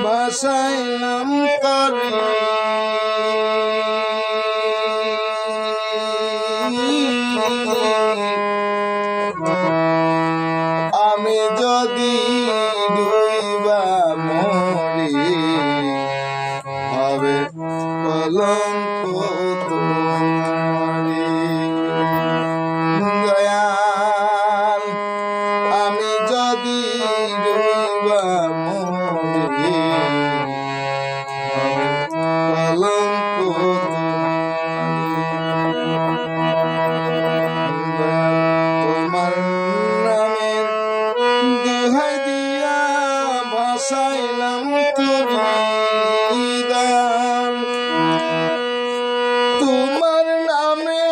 ভাসাইলাম তরি আমি যদি ডুইবা মরি হবে কলঙ্ক তোমারি দয়াল আমি যদি ডুইবা মরি হবে কলঙ্ক তোমার নামের দোহাই দিয়া ভাসাইলাম তরি দয়াল তোমার নামে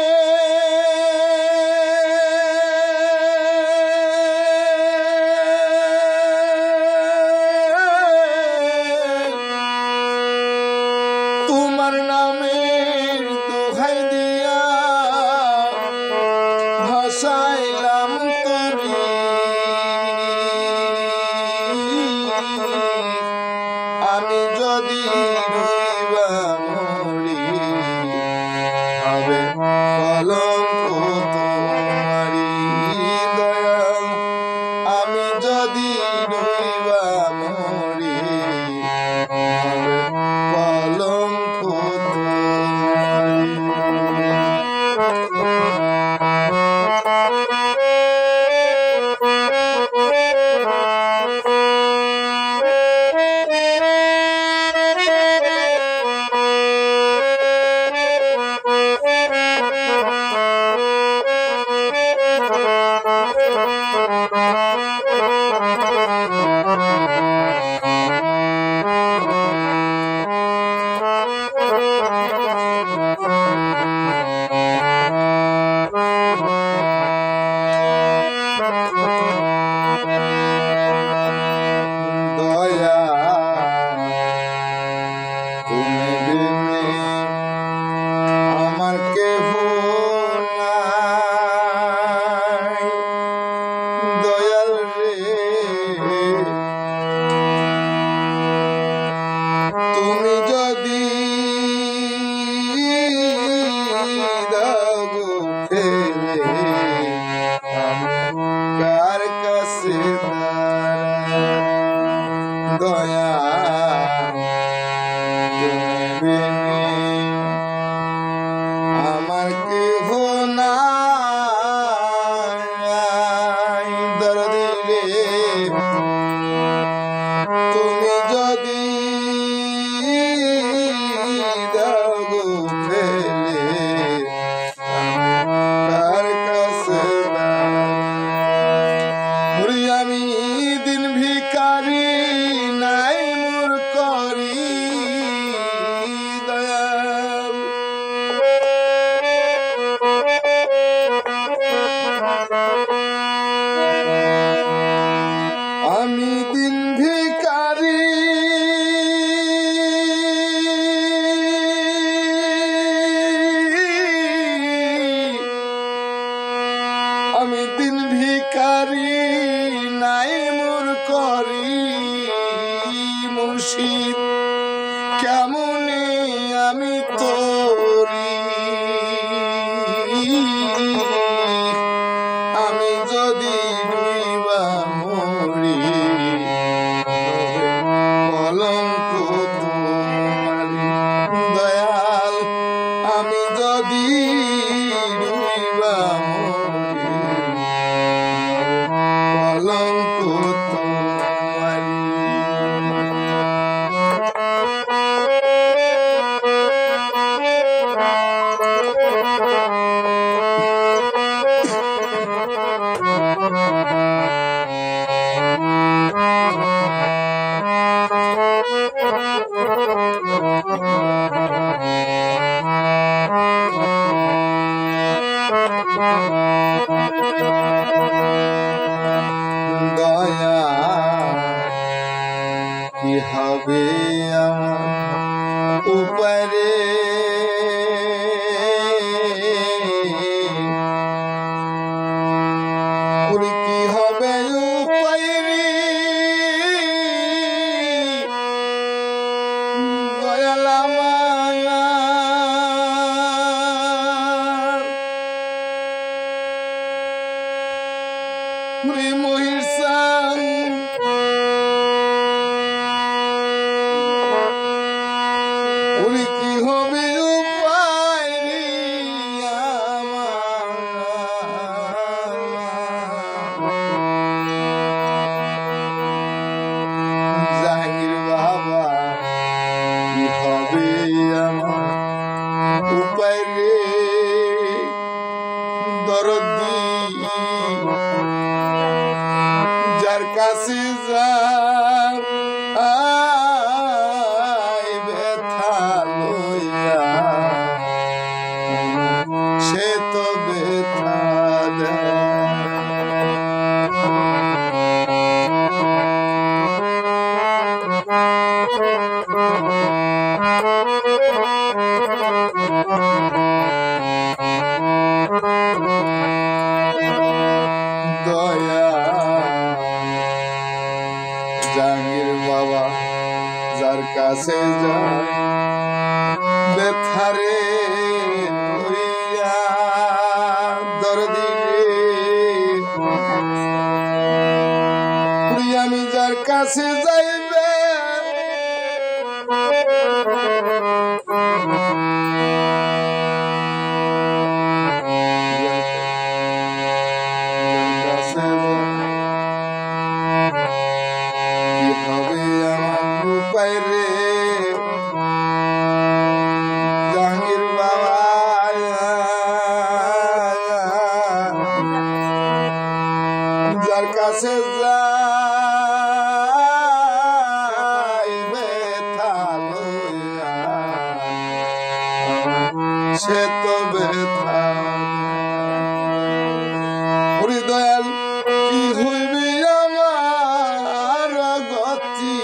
তোমার নামের দোহাই দিয়া ভাসাইলাম তরি আমি যদি ডুইবা মরি হবে কলঙ্ক তোমারি দয়াল আমি যদি ডুইবা মরি হবে কলঙ্ক তোমারি দয়া তুমি বিনে আমার কেহ নাই দয়াল রে তুমি যদি দাও গো ফেলে কার কাছে দয়া তুমি বিনে আমার কেহ নাই দরদি রে তুমি যদি দাও গো ফেলে কার কাছে মুড়ি আমি দিন ভিখারি নাই মোর করি দয়াল আমি দিন ভিখারি আমি দিন ভিখারি নাই মোর করি মুর্শিদ কেমনে আমি তোরি আমি যদি ডুইবা মরি হবে কলঙ্ক তোমারি দয়াল আমি যদি ডুইবা মরি কলঙ্ক তোমারি দয়া কি হবে আমার উপরে কি হবে উপরে হবে উপায় আমার জাহাঙ্গীর বাবা কি হবে আমার উপায় রে দরদি যার কাছে যাই ব্যথা লইয়া সে তো ব্যথা দয়া জাহাঙ্গীর বাবা যার কাছে যায় ব্যথারে লইয়া দরদি আমি যার কাছে যাইবে কি হবে আমার উপায় রে জাহাঙ্গীর বাবা যার কাছে যাই ব্যথা লইয়া সে তো ব্যথা হৃদয়াল কি হইবে আমার গতি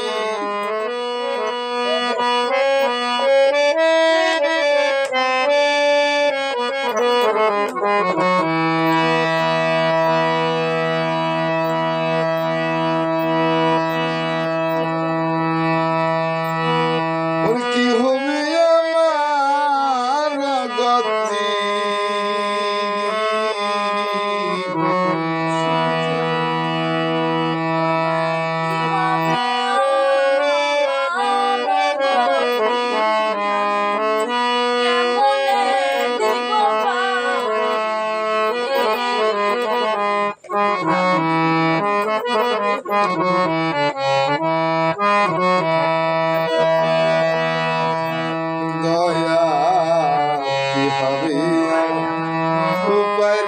কি হবে আমার গতি দয়া কি হবে উপায়